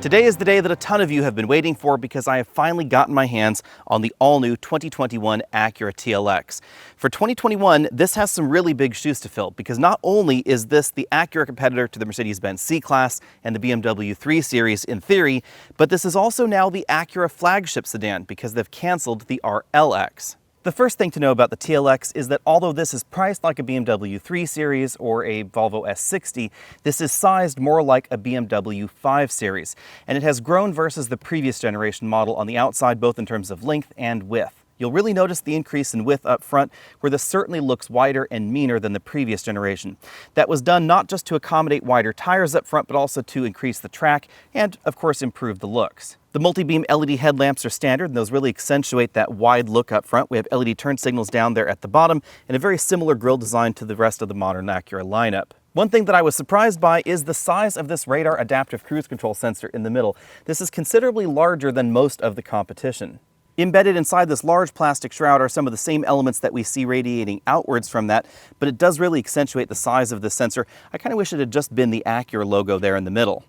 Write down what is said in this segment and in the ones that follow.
Today is the day that a ton of you have been waiting for because I have finally gotten my hands on the all-new 2021 Acura TLX. For 2021, this has some really big shoes to fill because not only is this the Acura competitor to the Mercedes-Benz C-Class and the BMW 3 Series in theory, but this is also now the Acura flagship sedan because they've canceled the RLX. The first thing to know about the TLX is that although this is priced like a BMW 3 Series or a Volvo S60, this is sized more like a BMW 5 Series, and it has grown versus the previous generation model on the outside, both in terms of length and width. You'll really notice the increase in width up front, where this certainly looks wider and meaner than the previous generation. That was done not just to accommodate wider tires up front, but also to increase the track and, of course, improve the looks. The multi-beam LED headlamps are standard, and those really accentuate that wide look up front. We have LED turn signals down there at the bottom, and a very similar grille design to the rest of the modern Acura lineup. One thing that I was surprised by is the size of this radar adaptive cruise control sensor in the middle. This is considerably larger than most of the competition. Embedded inside this large plastic shroud are some of the same elements that we see radiating outwards from that, but it does really accentuate the size of this sensor. I kind of wish it had just been the Acura logo there in the middle.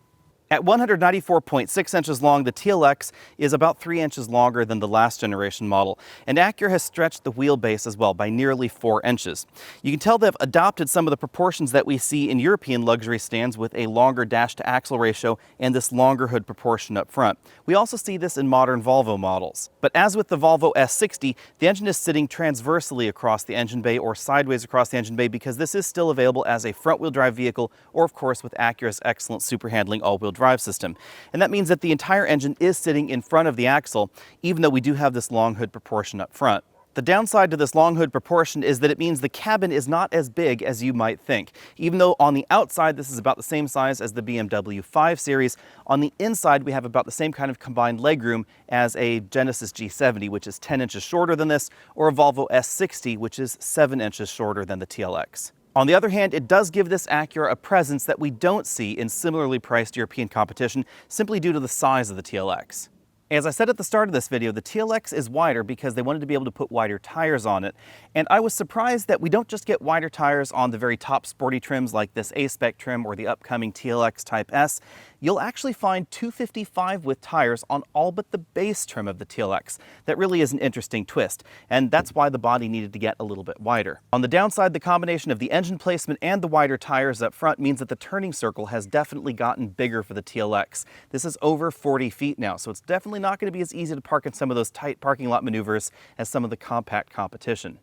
At 194.6 inches long, the TLX is about 3 inches longer than the last generation model, and Acura has stretched the wheelbase as well by nearly 4 inches. You can tell they've adopted some of the proportions that we see in European luxury sedans with a longer dash-to-axle ratio and this longer hood proportion up front. We also see this in modern Volvo models. But as with the Volvo S60, the engine is sitting transversely across the engine bay or sideways across the engine bay because this is still available as a front-wheel drive vehicle or, of course, with Acura's excellent super-handling all-wheel drive system. And that means that the entire engine is sitting in front of the axle, even though we do have this long hood proportion up front. The downside to this long hood proportion is that it means the cabin is not as big as you might think. Even though on the outside this is about the same size as the BMW 5 Series, on the inside we have about the same kind of combined legroom as a Genesis G70, which is 10 inches shorter than this, or a Volvo S60, which is 7 inches shorter than the TLX. On the other hand, it does give this Acura a presence that we don't see in similarly priced European competition simply due to the size of the TLX. As I said at the start of this video, the TLX is wider because they wanted to be able to put wider tires on it. And I was surprised that we don't just get wider tires on the very top sporty trims like this A-Spec trim or the upcoming TLX Type S. You'll actually find 255 width tires on all but the base trim of the TLX. That really is an interesting twist, and that's why the body needed to get a little bit wider. On the downside, the combination of the engine placement and the wider tires up front means that the turning circle has definitely gotten bigger for the TLX. This is over 40 feet now, so it's definitely not going to be as easy to park in some of those tight parking lot maneuvers as some of the compact competition.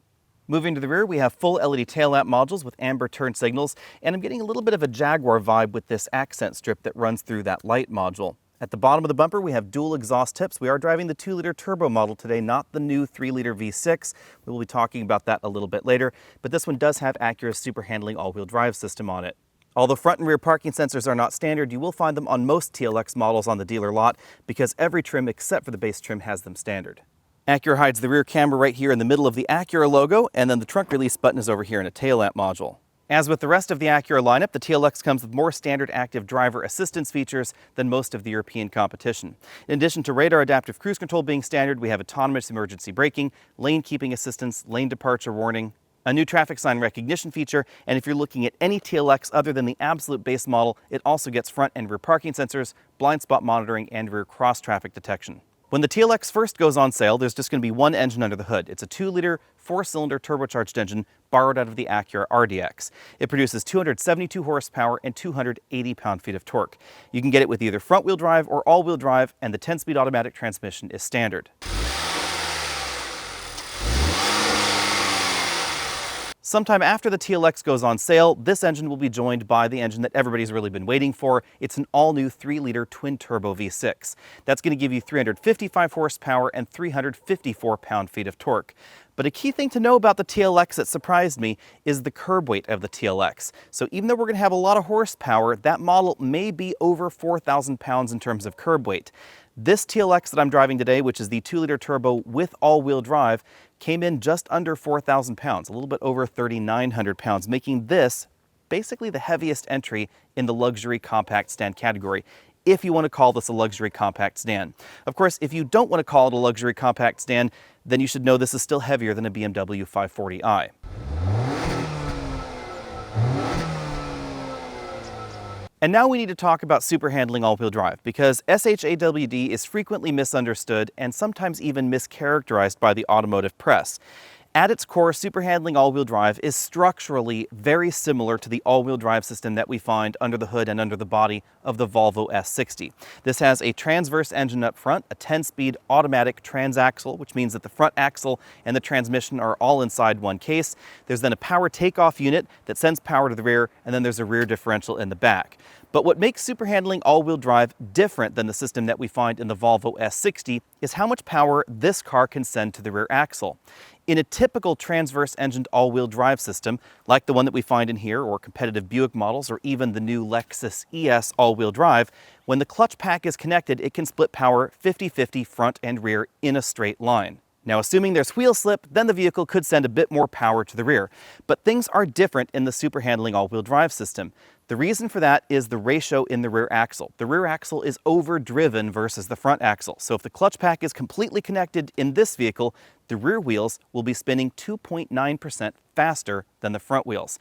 Moving to the rear, we have full LED tail lamp modules with amber turn signals, and I'm getting a little bit of a Jaguar vibe with this accent strip that runs through that light module. At the bottom of the bumper, we have dual exhaust tips. We are driving the 2-liter turbo model today, not the new 3-liter V6. We will be talking about that a little bit later, but this one does have Acura's super handling all-wheel drive system on it. Although front and rear parking sensors are not standard, you will find them on most TLX models on the dealer lot because every trim except for the base trim has them standard. Acura hides the rear camera right here in the middle of the Acura logo, and then the trunk release button is over here in a tail lamp module. As with the rest of the Acura lineup, the TLX comes with more standard active driver assistance features than most of the European competition. In addition to radar adaptive cruise control being standard, we have autonomous emergency braking, lane keeping assistance, lane departure warning, a new traffic sign recognition feature, and if you're looking at any TLX other than the absolute base model, it also gets front and rear parking sensors, blind spot monitoring, and rear cross traffic detection. When the TLX first goes on sale, there's just going to be one engine under the hood. It's a 2-liter, 4-cylinder turbocharged engine borrowed out of the Acura RDX. It produces 272 horsepower and 280 pound-feet of torque. You can get it with either front-wheel drive or all-wheel drive, and the 10-speed automatic transmission is standard. Sometime after the TLX goes on sale, this engine will be joined by the engine that everybody's really been waiting for. It's an all-new 3-liter twin-turbo V6. That's going to give you 355 horsepower and 354 pound-feet of torque. But a key thing to know about the TLX that surprised me is the curb weight of the TLX. So even though we're going to have a lot of horsepower, that model may be over 4,000 pounds in terms of curb weight. This TLX that I'm driving today, which is the 2-liter turbo with all-wheel drive, came in just under 4,000 pounds, a little bit over 3,900 pounds, making this basically the heaviest entry in the luxury compact sedan category, if you want to call this a luxury compact sedan. Of course, if you don't want to call it a luxury compact sedan, then you should know this is still heavier than a BMW 540i. And now we need to talk about super handling all-wheel drive, because SH-AWD is frequently misunderstood and sometimes even mischaracterized by the automotive press. At its core, super handling all-wheel drive is structurally very similar to the all-wheel drive system that we find under the hood and under the body of the Volvo S60. This has a transverse engine up front, a 10-speed automatic transaxle, which means that the front axle and the transmission are all inside one case. There's then a power takeoff unit that sends power to the rear, and then there's a rear differential in the back. But what makes super handling all-wheel drive different than the system that we find in the Volvo S60 is how much power this car can send to the rear axle. In a typical transverse-engined all-wheel drive system, like the one that we find in here, or competitive Buick models, or even the new Lexus ES all-wheel drive, when the clutch pack is connected, it can split power 50-50 front and rear in a straight line. Now, assuming there's wheel slip, then the vehicle could send a bit more power to the rear. But things are different in the super handling all-wheel drive system. The reason for that is the ratio in the rear axle. The rear axle is overdriven versus the front axle. So if the clutch pack is completely connected in this vehicle, the rear wheels will be spinning 2.9% faster than the front wheels.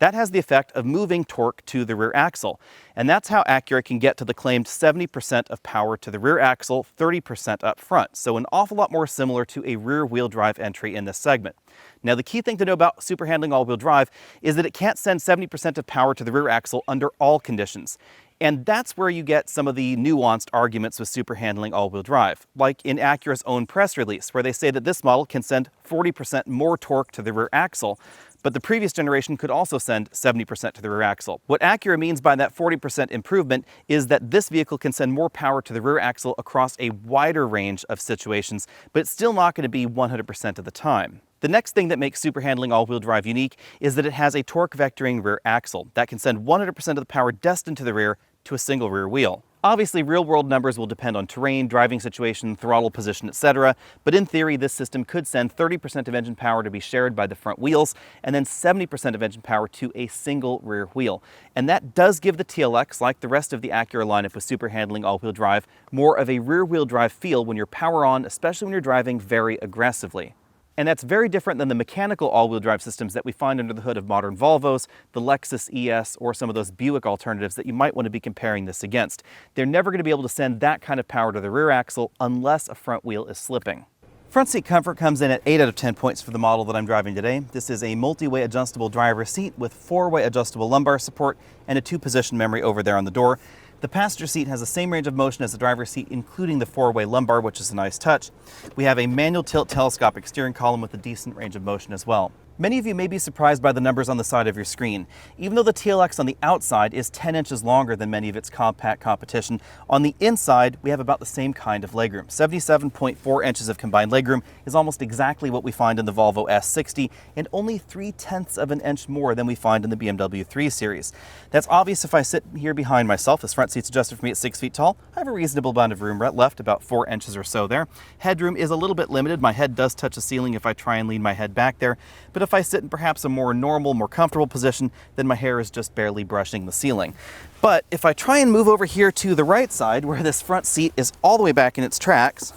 That has the effect of moving torque to the rear axle. And that's how Acura can get to the claimed 70% of power to the rear axle, 30% up front. So an awful lot more similar to a rear wheel drive entry in this segment. Now, the key thing to know about super handling all-wheel drive is that it can't send 70% of power to the rear axle under all conditions. And that's where you get some of the nuanced arguments with super handling all-wheel drive, like in Acura's own press release, where they say that this model can send 40% more torque to the rear axle, but the previous generation could also send 70% to the rear axle. What Acura means by that 40% improvement is that this vehicle can send more power to the rear axle across a wider range of situations, but it's still not going to be 100% of the time. The next thing that makes super handling all-wheel drive unique is that it has a torque vectoring rear axle that can send 100% of the power destined to the rear to a single rear wheel. Obviously, real-world numbers will depend on terrain, driving situation, throttle position, etc., but in theory, this system could send 30% of engine power to be shared by the front wheels, and then 70% of engine power to a single rear wheel. And that does give the TLX, like the rest of the Acura lineup with super handling all-wheel drive, more of a rear-wheel drive feel when you're power on, especially when you're driving very aggressively. And that's very different than the mechanical all-wheel drive systems that we find under the hood of modern Volvos, the Lexus ES, or some of those Buick alternatives that you might want to be comparing this against. They're never going to be able to send that kind of power to the rear axle unless a front wheel is slipping. Front seat comfort comes in at 8 out of 10 points for the model that I'm driving today. This is a multi-way adjustable driver's seat with 4-way adjustable lumbar support and a 2-position memory over there on the door. The passenger seat has the same range of motion as the driver's seat, including the 4-way lumbar, which is a nice touch. We have a manual tilt telescopic steering column with a decent range of motion as well. Many of you may be surprised by the numbers on the side of your screen. Even though the TLX on the outside is 10 inches longer than many of its compact competition, on the inside we have about the same kind of legroom. 77.4 inches of combined legroom is almost exactly what we find in the Volvo S60 and only 0.3 of an inch more than we find in the BMW 3 Series. That's obvious if I sit here behind myself. This front seat's adjusted for me at 6 feet tall. I have a reasonable amount of room left, about 4 inches or so there. Headroom is a little bit limited. My head does touch the ceiling if I try and lean my head back there, but if I sit in perhaps a more normal, more comfortable position, then my hair is just barely brushing the ceiling. But if I try and move over here to the right side, where this front seat is all the way back in its tracks,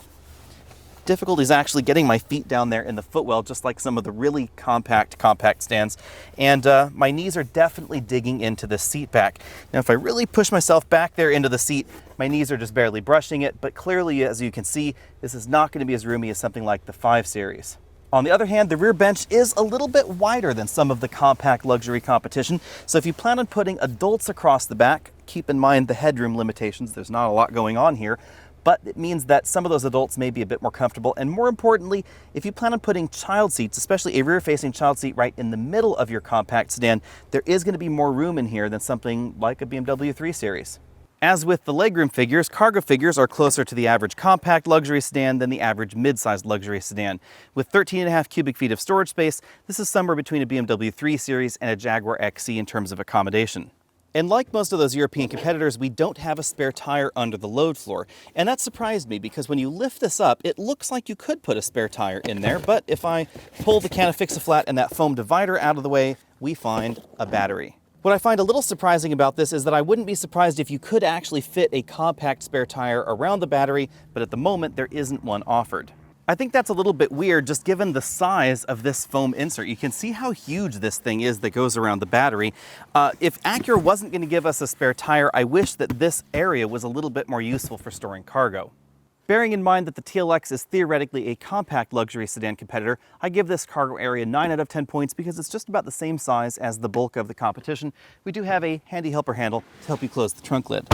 difficulty is actually getting my feet down there in the footwell, just like some of the really compact stands. And my knees are definitely digging into the seat back. Now, if I really push myself back there into the seat, my knees are just barely brushing it, but clearly, as you can see, this is not going to be as roomy as something like the 5 Series. On the other hand, the rear bench is a little bit wider than some of the compact luxury competition, so if you plan on putting adults across the back, keep in mind the headroom limitations. There's not a lot going on here, but it means that some of those adults may be a bit more comfortable, and more importantly, if you plan on putting child seats, especially a rear-facing child seat right in the middle of your compact sedan, there is going to be more room in here than something like a BMW 3 Series. As with the legroom figures, cargo figures are closer to the average compact luxury sedan than the average mid-sized luxury sedan. With 13.5 cubic feet of storage space, this is somewhere between a BMW 3 Series and a Jaguar XE in terms of accommodation. And like most of those European competitors, we don't have a spare tire under the load floor. And that surprised me because when you lift this up, it looks like you could put a spare tire in there, but if I pull the can of Fix-A-Flat and that foam divider out of the way, we find a battery. What I find a little surprising about this is that I wouldn't be surprised if you could actually fit a compact spare tire around the battery, but at the moment there isn't one offered. I think that's a little bit weird just given the size of this foam insert. You can see how huge this thing is that goes around the battery. If Acura wasn't going to give us a spare tire, I wish that this area was a little bit more useful for storing cargo. Bearing in mind that the TLX is theoretically a compact luxury sedan competitor, I give this cargo area 9 out of 10 points because it's just about the same size as the bulk of the competition. We do have a handy helper handle to help you close the trunk lid.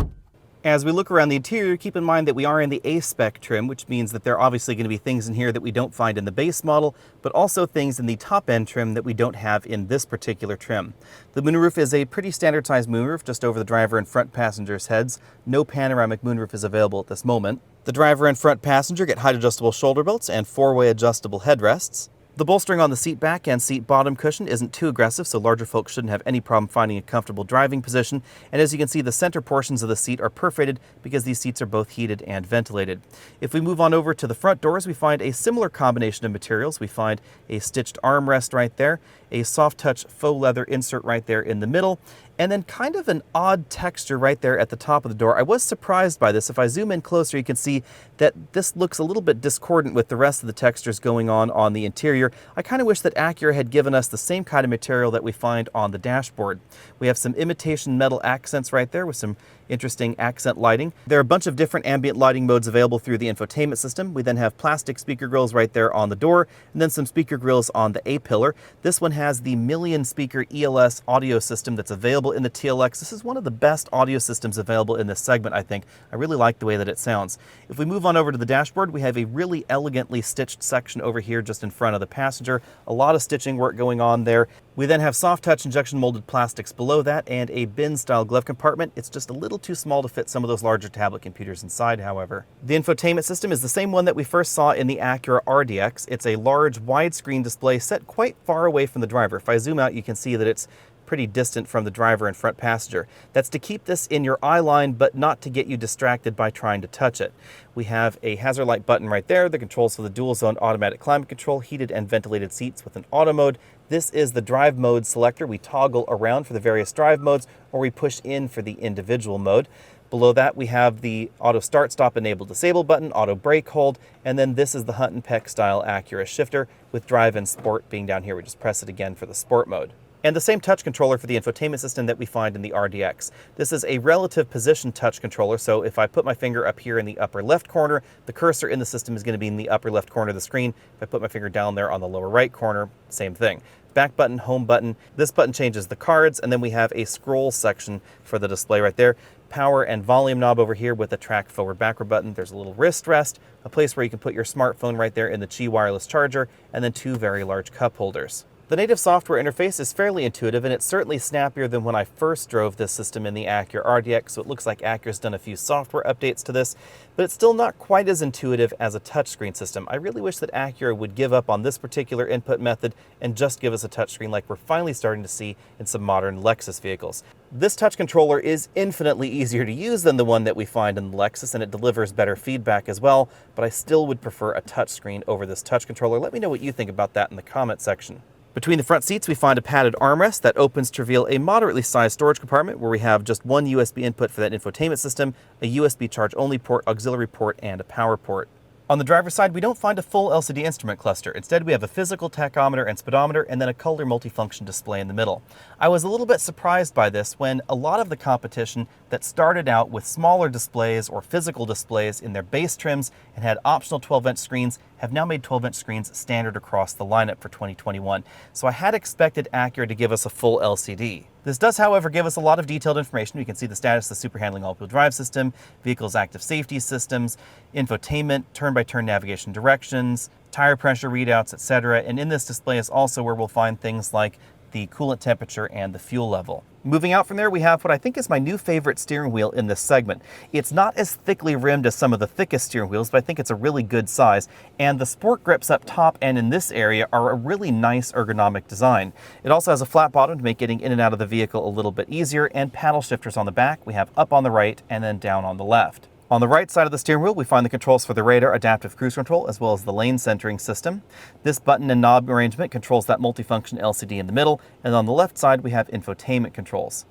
As we look around the interior, keep in mind that we are in the A-Spec trim, which means that there are obviously going to be things in here that we don't find in the base model, but also things in the top-end trim that we don't have in this particular trim. The moonroof is a pretty standard-sized moonroof, just over the driver and front passengers' heads. No panoramic moonroof is available at this moment. The driver and front passenger get height-adjustable shoulder belts and 4-way adjustable headrests. The bolstering on the seat back and seat bottom cushion isn't too aggressive, so larger folks shouldn't have any problem finding a comfortable driving position. And as you can see, the center portions of the seat are perforated because these seats are both heated and ventilated. If we move on over to the front doors, we find a similar combination of materials. We find a stitched armrest right there, a soft touch faux leather insert right there in the middle, and then kind of an odd texture right there at the top of the door. I was surprised by this. If I zoom in closer, you can see that this looks a little bit discordant with the rest of the textures going on the interior. I kind of wish that Acura had given us the same kind of material that we find on the dashboard. We have some imitation metal accents right there with some interesting accent lighting. There are a bunch of different ambient lighting modes available through the infotainment system. We then have plastic speaker grills right there on the door, and then some speaker grills on the A-pillar. This one has the million speaker ELS audio system that's available in the TLX. This is one of the best audio systems available in this segment, I think. I really like the way that it sounds. If we move on over to the dashboard, we have a really elegantly stitched section over here just in front of the passenger. A lot of stitching work going on there. We then have soft touch injection molded plastics below that and a bin style glove compartment. It's just a little too small to fit some of those larger tablet computers inside, however. The infotainment system is the same one that we first saw in the Acura RDX. It's a large widescreen display set quite far away from the driver. If I zoom out, you can see that it's pretty distant from the driver and front passenger. That's to keep this in your eye line, but not to get you distracted by trying to touch it. We have a hazard light button right there that controls for the dual zone automatic climate control, heated and ventilated seats with an auto mode. This is the drive mode selector. We toggle around for the various drive modes, or we push in for the individual mode. Below that, we have the auto start, stop, enable, disable button, auto brake hold, and then this is the hunt and peck style Acura shifter with drive and sport being down here. We just press it again for the sport mode. And the same touch controller for the infotainment system that we find in the RDX. This is a relative position touch controller, so if I put my finger up here in the upper left corner, the cursor in the system is going to be in the upper left corner of the screen. If I put my finger down there on the lower right corner, same thing. Back button, home button. This button changes the cards, and then we have a scroll section for the display right there. Power and volume knob over here with a track forward backward button. There's a little wrist rest, a place where you can put your smartphone right there in the Qi wireless charger, and then 2 very large cup holders. The native software interface is fairly intuitive, and it's certainly snappier than when I first drove this system in the Acura RDX, so it looks like Acura's done a few software updates to this, but it's still not quite as intuitive as a touchscreen system. I really wish that Acura would give up on this particular input method and just give us a touchscreen like we're finally starting to see in some modern Lexus vehicles. This touch controller is infinitely easier to use than the one that we find in the Lexus, and it delivers better feedback as well, but I still would prefer a touchscreen over this touch controller. Let me know what you think about that in the comment section. Between the front seats, we find a padded armrest that opens to reveal a moderately sized storage compartment where we have just one USB input for that infotainment system, a USB charge-only port, auxiliary port, and a power port. On the driver's side, we don't find a full LCD instrument cluster. Instead, we have a physical tachometer and speedometer, and then a color multifunction display in the middle. I was a little bit surprised by this when a lot of the competition that started out with smaller displays or physical displays in their base trims and had optional 12-inch screens have now made 12-inch screens standard across the lineup for 2021. So I had expected Acura to give us a full LCD. This does, however, give us a lot of detailed information. We can see the status of the super handling all-wheel drive system, vehicle's active safety systems, infotainment, turn-by-turn navigation directions, tire pressure readouts, etc. And in this display is also where we'll find things like the coolant temperature and the fuel level. Moving out from there, we have what I think is my new favorite steering wheel in this segment. It's not as thickly rimmed as some of the thickest steering wheels, but I think it's a really good size. And the sport grips up top and in this area are a really nice ergonomic design. It also has a flat bottom to make getting in and out of the vehicle a little bit easier, and paddle shifters on the back. We have up on the right and then down on the left. On the right side of the steering wheel, we find the controls for the radar adaptive cruise control, as well as the lane centering system. This button and knob arrangement controls that multifunction LCD in the middle, and on the left side, we have infotainment controls.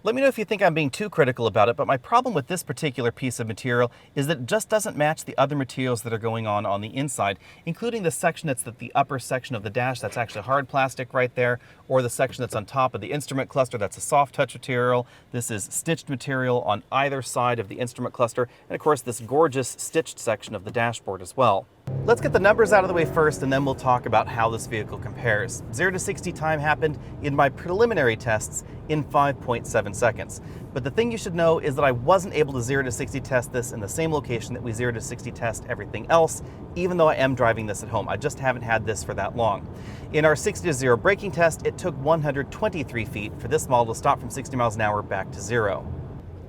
Let me know if you think I'm being too critical about it, but my problem with this particular piece of material is that it just doesn't match the other materials that are going on the inside, including the section that's the upper section of the dash, that's actually hard plastic right there, or the section that's on top of the instrument cluster, that's a soft touch material. This is stitched material on either side of the instrument cluster, and of course this gorgeous stitched section of the dashboard as well. Let's get the numbers out of the way first, and then we'll talk about how this vehicle compares. 0 to 60 time happened in my preliminary tests in 5.7 seconds. But the thing you should know is that I wasn't able to 0 to 60 test this in the same location that we 0 to 60 test everything else, even though I am driving this at home. I just haven't had this for that long. In our 60 to 0 braking test, it took 123 feet for this model to stop from 60 miles an hour back to 0.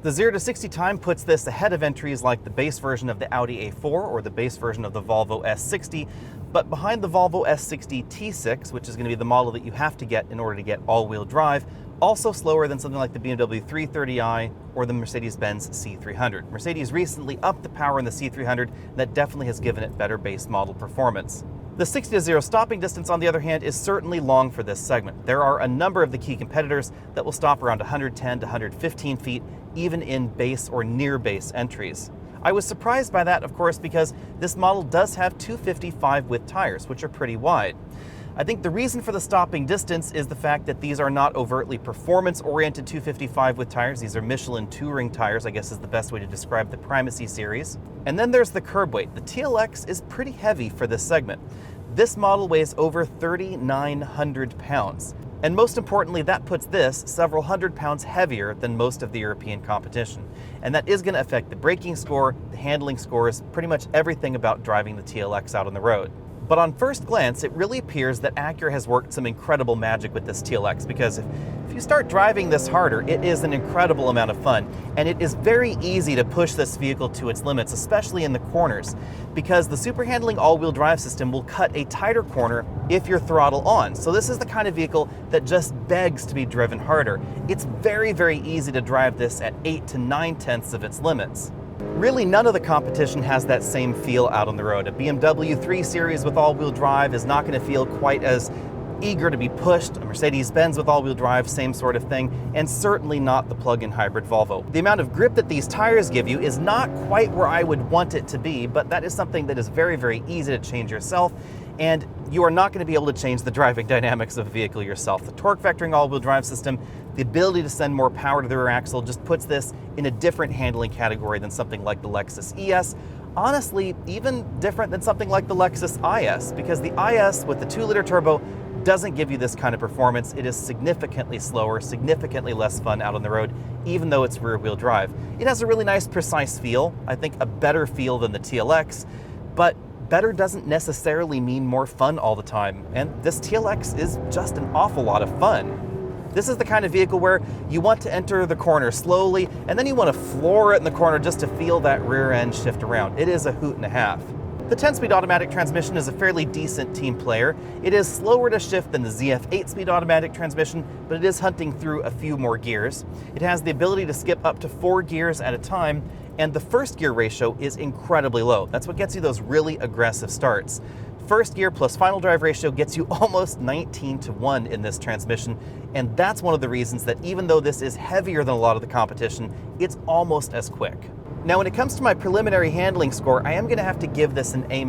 The 0 to 60 time puts this ahead of entries like the base version of the Audi A4 or the base version of the Volvo S60, but behind the Volvo S60 T6, which is going to be the model that you have to get in order to get all-wheel drive, also slower than something like the BMW 330i or the Mercedes-Benz C300. Mercedes recently upped the power in the C300, and that definitely has given it better base model performance. The 60 to 0 stopping distance, on the other hand, is certainly long for this segment. There are a number of the key competitors that will stop around 110 to 115 feet, even in base or near base entries. I was surprised by that, of course, because this model does have 255 width tires, which are pretty wide. I think the reason for the stopping distance is the fact that these are not overtly performance-oriented 255 width tires. These are Michelin touring tires, I guess is the best way to describe the Primacy series. And then there's the curb weight. The TLX is pretty heavy for this segment. This model weighs over 3,900 pounds. And most importantly, that puts this several hundred pounds heavier than most of the European competition. And that is going to affect the braking score, the handling scores, pretty much everything about driving the TLX out on the road. But on first glance, it really appears that Acura has worked some incredible magic with this TLX, because if you start driving this harder, it is an incredible amount of fun. And it is very easy to push this vehicle to its limits, especially in the corners, because the super handling all-wheel drive system will cut a tighter corner if you're throttle on. So this is the kind of vehicle that just begs to be driven harder. It's very, very easy to drive this at 8 to 9/10 of its limits. Really, none of the competition has that same feel out on the road. A BMW 3 Series with all-wheel drive is not going to feel quite as eager to be pushed. A Mercedes-Benz with all-wheel drive, same sort of thing, and certainly not the plug-in hybrid Volvo. The amount of grip that these tires give you is not quite where I would want it to be, but that is something that is very, very easy to change yourself, and you are not going to be able to change the driving dynamics of a vehicle yourself. The torque vectoring all-wheel drive system, the ability to send more power to the rear axle, just puts this in a different handling category than something like the Lexus ES. Honestly, even different than something like the Lexus IS, because the IS with the 2-liter turbo doesn't give you this kind of performance. It is significantly slower, significantly less fun out on the road, even though it's rear-wheel drive. It has a really nice, precise feel. I think a better feel than the TLX, but better doesn't necessarily mean more fun all the time, and this TLX is just an awful lot of fun. This is the kind of vehicle where you want to enter the corner slowly, and then you want to floor it in the corner just to feel that rear end shift around. It is a hoot and a half. The 10-speed automatic transmission is a fairly decent team player. It is slower to shift than the ZF 8-speed automatic transmission, but it is hunting through a few more gears. It has the ability to skip up to 4 gears at a time, and the first gear ratio is incredibly low. That's what gets you those really aggressive starts. First gear plus final drive ratio gets you almost 19-to-1 in this transmission, and that's one of the reasons that even though this is heavier than a lot of the competition, it's almost as quick. Now, when it comes to my preliminary handling score, I am going to have to give this an A-.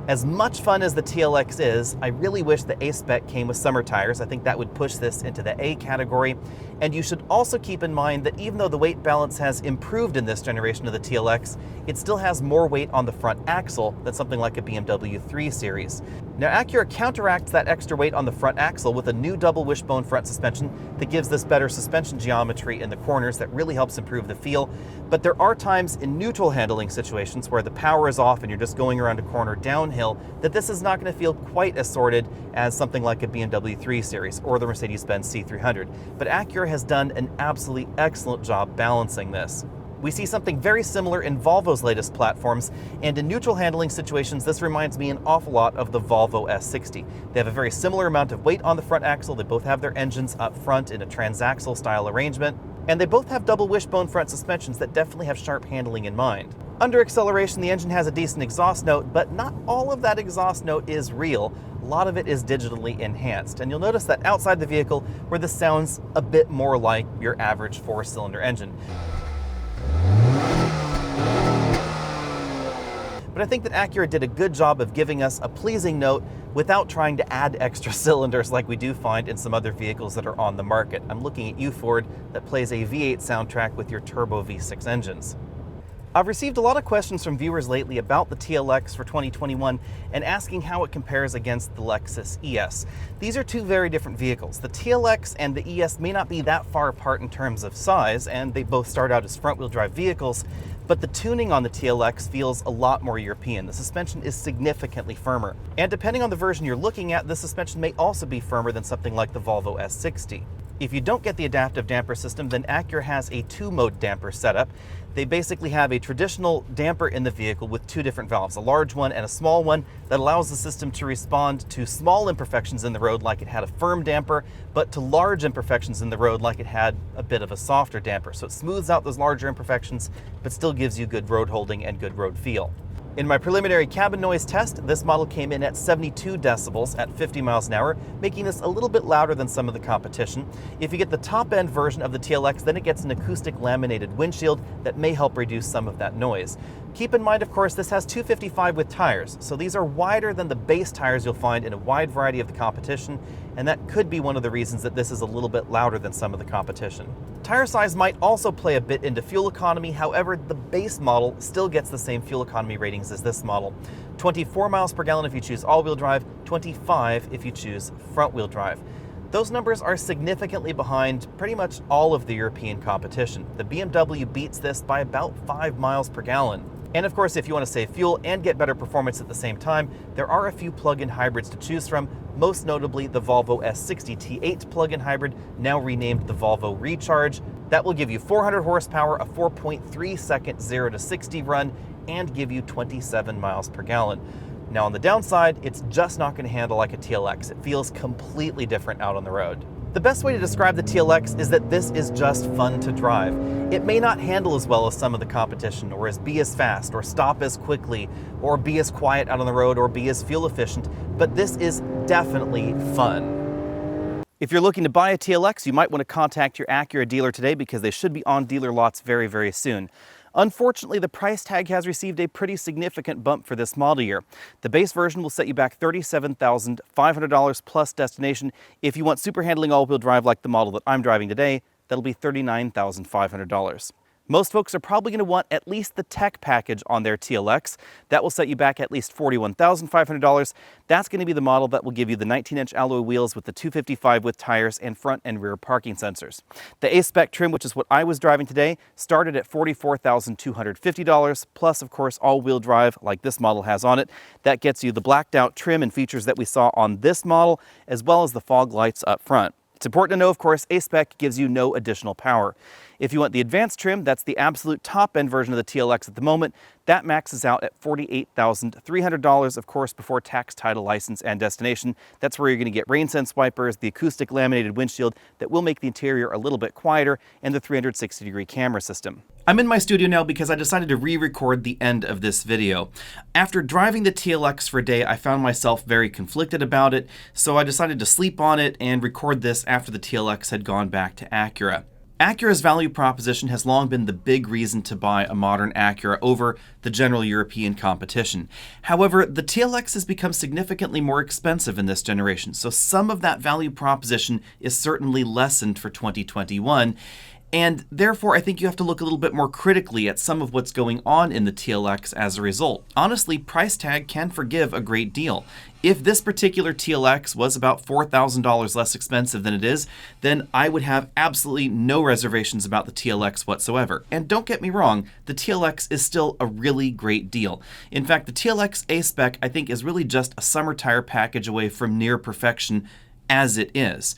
As much fun as the TLX is, I really wish the A-Spec came with summer tires. I think that would push this into the A category. And you should also keep in mind that even though the weight balance has improved in this generation of the TLX, it still has more weight on the front axle than something like a BMW 3 Series. Now, Acura counteracts that extra weight on the front axle with a new double wishbone front suspension that gives this better suspension geometry in the corners that really helps improve the feel. But there are times in neutral handling situations where the power is off and you're just going around a corner downhill that this is not going to feel quite as sorted as something like a BMW 3 Series or the Mercedes-Benz C300. But Acura has done an absolutely excellent job balancing this. We see something very similar in Volvo's latest platforms, and in neutral handling situations, this reminds me an awful lot of the Volvo S60. They have a very similar amount of weight on the front axle, they both have their engines up front in a transaxle style arrangement, and they both have double wishbone front suspensions that definitely have sharp handling in mind. Under acceleration, the engine has a decent exhaust note, but not all of that exhaust note is real. A lot of it is digitally enhanced, and you'll notice that outside the vehicle where this sounds a bit more like your average four-cylinder engine. But I think that Acura did a good job of giving us a pleasing note without trying to add extra cylinders like we do find in some other vehicles that are on the market. I'm looking at you, Ford, that plays a V8 soundtrack with your turbo V6 engines. I've received a lot of questions from viewers lately about the TLX for 2021 and asking how it compares against the Lexus ES. These are two very different vehicles. The TLX and the ES may not be that far apart in terms of size, and they both start out as front-wheel drive vehicles, but the tuning on the TLX feels a lot more European. The suspension is significantly firmer. And depending on the version you're looking at, the suspension may also be firmer than something like the Volvo S60. If you don't get the adaptive damper system, then Acura has a two-mode damper setup. They basically have a traditional damper in the vehicle with two different valves, a large one and a small one, that allows the system to respond to small imperfections in the road like it had a firm damper, but to large imperfections in the road like it had a bit of a softer damper. So it smooths out those larger imperfections, but still gives you good road holding and good road feel. In my preliminary cabin noise test, this model came in at 72 decibels at 50 miles an hour, making this a little bit louder than some of the competition. If you get the top-end version of the TLX, then it gets an acoustic laminated windshield that may help reduce some of that noise. Keep in mind, of course, this has 255 with tires, so these are wider than the base tires you'll find in a wide variety of the competition, and that could be one of the reasons that this is a little bit louder than some of the competition. Tire size might also play a bit into fuel economy, however, the base model still gets the same fuel economy ratings as this model. 24 miles per gallon if you choose all-wheel drive, 25 if you choose front-wheel drive. Those numbers are significantly behind pretty much all of the European competition. The BMW beats this by about 5 miles per gallon. And of course, if you want to save fuel and get better performance at the same time, there are a few plug-in hybrids to choose from, most notably the Volvo S60 T8 plug-in hybrid, now renamed the Volvo Recharge. That will give you 400 horsepower, a 4.3 second 0 to 60 run, and give you 27 miles per gallon. Now on the downside, it's just not going to handle like a TLX. It feels completely different out on the road. The best way to describe the TLX is that this is just fun to drive. It may not handle as well as some of the competition, or be as fast, or stop as quickly, or be as quiet out on the road, or be as fuel efficient, but this is definitely fun. If you're looking to buy a TLX, you might want to contact your Acura dealer today because they should be on dealer lots very, very soon. Unfortunately, the price tag has received a pretty significant bump for this model year. The base version will set you back $37,500 plus destination. If you want super handling all-wheel drive like the model that I'm driving today, that'll be $39,500. Most folks are probably going to want at least the tech package on their TLX. That will set you back at least $41,500. That's going to be the model that will give you the 19-inch alloy wheels with the 255 with tires and front and rear parking sensors. The A-Spec trim, which is what I was driving today, started at $44,250, plus, of course, all-wheel drive like this model has on it. That gets you the blacked-out trim and features that we saw on this model, as well as the fog lights up front. It's important to know, of course, A-Spec gives you no additional power. If you want the advanced trim, that's the absolute top-end version of the TLX at the moment. That maxes out at $48,300, of course, before tax, title, license, and destination. That's where you're going to get rain sense wipers, the acoustic laminated windshield that will make the interior a little bit quieter, and the 360-degree camera system. I'm in my studio now because I decided to re-record the end of this video. After driving the TLX for a day, I found myself very conflicted about it, so I decided to sleep on it and record this after the TLX had gone back to Acura. Acura's value proposition has long been the big reason to buy a modern Acura over the general European competition. However, the TLX has become significantly more expensive in this generation, so some of that value proposition is certainly lessened for 2021. And therefore, I think you have to look a little bit more critically at some of what's going on in the TLX as a result. Honestly, price tag can forgive a great deal. If this particular TLX was about $4,000 less expensive than it is, then I would have absolutely no reservations about the TLX whatsoever. And don't get me wrong, the TLX is still a really great deal. In fact, the TLX A-Spec, I think, is really just a summer tire package away from near perfection as it is.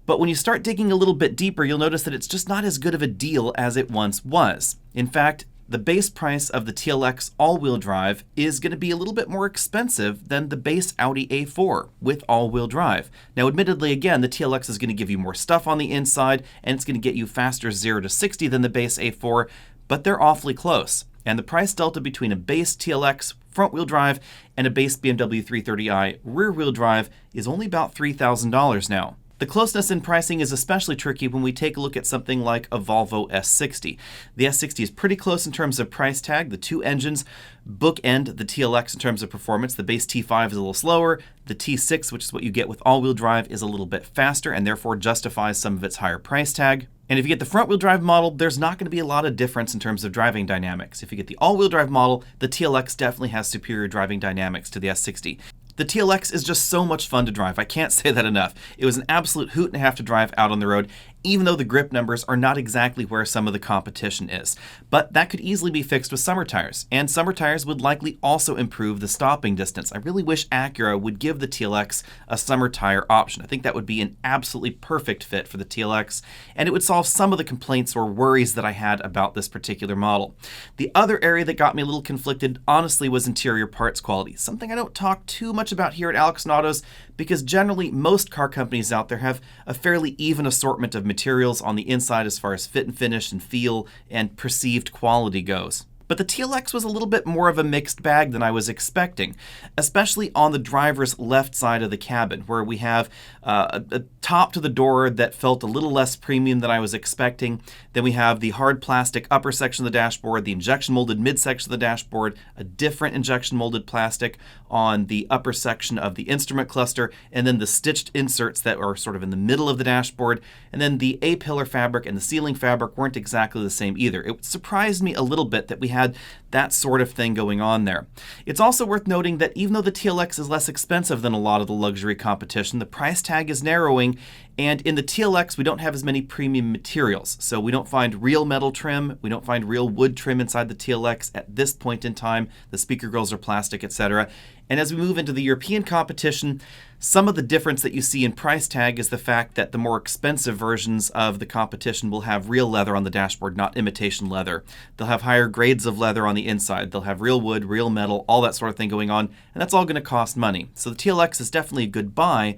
But when you start digging a little bit deeper, you'll notice that it's just not as good of a deal as it once was. In fact, the base price of the TLX all-wheel drive is going to be a little bit more expensive than the base Audi A4 with all-wheel drive. Now, admittedly, again, the TLX is going to give you more stuff on the inside, and it's going to get you faster 0 to 60 than the base A4, but they're awfully close. And the price delta between a base TLX front-wheel drive and a base BMW 330i rear-wheel drive is only about $3,000 now. The closeness in pricing is especially tricky when we take a look at something like a Volvo S60. The S60 is pretty close in terms of price tag. The two engines bookend the TLX in terms of performance. The base T5 is a little slower. The T6, which is what you get with all-wheel drive, is a little bit faster and therefore justifies some of its higher price tag. And if you get the front-wheel drive model, there's not going to be a lot of difference in terms of driving dynamics. If you get the all-wheel drive model, the TLX definitely has superior driving dynamics to the S60. The TLX is just so much fun to drive. I can't say that enough. It was an absolute hoot and a half to drive out on the road, even though the grip numbers are not exactly where some of the competition is. But that could easily be fixed with summer tires, and summer tires would likely also improve the stopping distance. I really wish Acura would give the TLX a summer tire option. I think that would be an absolutely perfect fit for the TLX, and it would solve some of the complaints or worries that I had about this particular model. The other area that got me a little conflicted, honestly, was interior parts quality, something I don't talk too much about here at Alex and Autos because generally most car companies out there have a fairly even assortment of materials on the inside as far as fit and finish and feel and perceived quality goes. But the TLX was a little bit more of a mixed bag than I was expecting, especially on the driver's left side of the cabin, where we have a top to the door that felt a little less premium than I was expecting. Then we have the hard plastic upper section of the dashboard, the injection molded midsection of the dashboard, a different injection molded plastic on the upper section of the instrument cluster, and then the stitched inserts that are sort of in the middle of the dashboard. And then the A-pillar fabric and the ceiling fabric weren't exactly the same either. It surprised me a little bit that we had that sort of thing going on there. It's also worth noting that even though the TLX is less expensive than a lot of the luxury competition, the price tag is narrowing, and in the TLX we don't have as many premium materials. So we don't find real metal trim, we don't find real wood trim inside the TLX at this point in time. The speaker grills are plastic, etc. And as we move into the European competition, some of the difference that you see in price tag is the fact that the more expensive versions of the competition will have real leather on the dashboard, not imitation leather. They'll have higher grades of leather on the inside. They'll have real wood, real metal, all that sort of thing going on, and that's all going to cost money. So the TLX is definitely a good buy,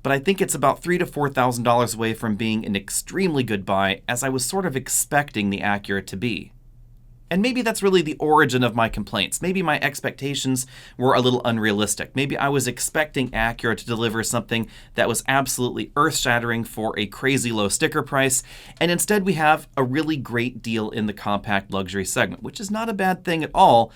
but I think it's about $3,000 to $4,000 away from being an extremely good buy, as I was sort of expecting the Acura to be. And maybe that's really the origin of my complaints. Maybe my expectations were a little unrealistic. Maybe I was expecting Acura to deliver something that was absolutely earth-shattering for a crazy low sticker price, and instead we have a really great deal in the compact luxury segment, which is not a bad thing at all.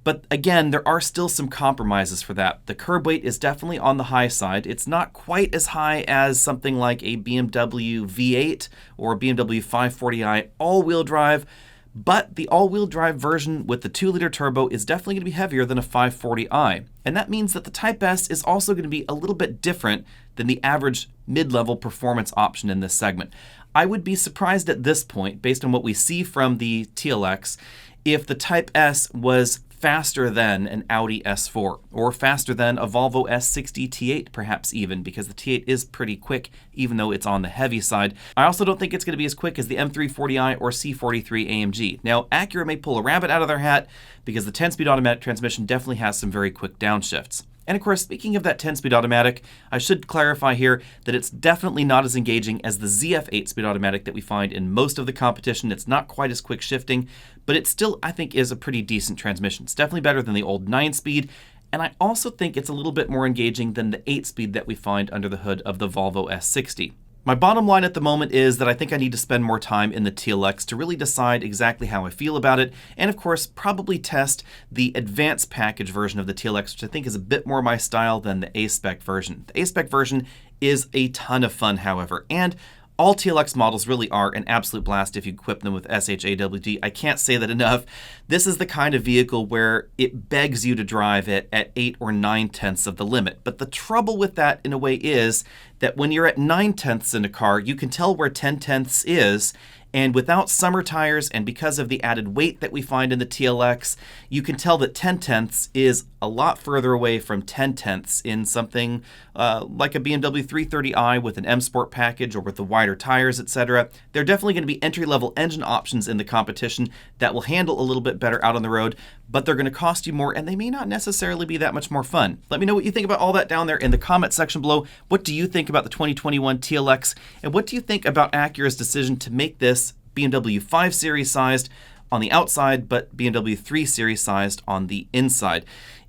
But again, there are still some compromises for that. The curb weight is definitely on the high side. It's not quite as high as something like a BMW V8 or a BMW 540i all-wheel drive, but the all-wheel drive version with the 2-liter turbo is definitely going to be heavier than a 540i. And that means that the Type S is also going to be a little bit different than the average mid-level performance option in this segment. I would be surprised at this point, based on what we see from the TLX, if the Type S was faster than an Audi S4, or faster than a Volvo S60 T8 perhaps even, because the T8 is pretty quick even though it's on the heavy side. I also don't think it's going to be as quick as the M340i or C43 AMG. Now, Acura may pull a rabbit out of their hat because the 10-speed automatic transmission definitely has some very quick downshifts. And of course, speaking of that 10-speed automatic, I should clarify here that it's definitely not as engaging as the ZF 8-speed automatic that we find in most of the competition. It's not quite as quick shifting, but it still, I think, is a pretty decent transmission. It's definitely better than the old 9-speed, and I also think it's a little bit more engaging than the 8-speed that we find under the hood of the Volvo S60. My bottom line at the moment is that I think I need to spend more time in the TLX to really decide exactly how I feel about it, and of course probably test the advanced package version of the TLX, which I think is a bit more my style than the A-Spec version. The A-Spec version is a ton of fun, however, and all TLX models really are an absolute blast if you equip them with SH-AWD. I can't say that enough. This is the kind of vehicle where it begs you to drive it at 8 or 9/10 of the limit. But the trouble with that, in a way, is that when you're at 9/10 in a car, you can tell where 10/10 is, and without summer tires and because of the added weight that we find in the TLX, you can tell that 10/10 is a lot further away from 10/10 in something like a BMW 330i with an M Sport package or with the wider tires, etc. There are definitely going to be entry-level engine options in the competition that will handle a little bit better out on the road, but they're going to cost you more and they may not necessarily be that much more fun. Let me know what you think about all that down there in the comment section below. What do you think about the 2021 TLX? And what do you think about Acura's decision to make this BMW 5 Series sized on the outside, but BMW 3 Series sized on the inside.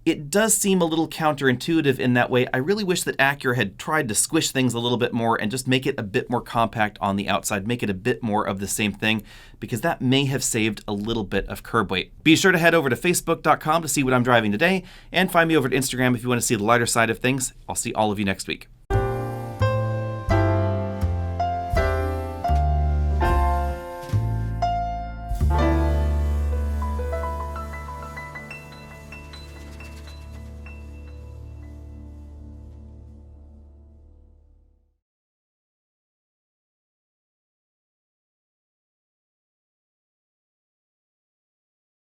It does seem a little counterintuitive in that way. I really wish that Acura had tried to squish things a little bit more and just make it a bit more compact on the outside, make it a bit more of the same thing, because that may have saved a little bit of curb weight. Be sure to head over to facebook.com to see what I'm driving today, and find me over at Instagram if you want to see the lighter side of things. I'll see all of you next week.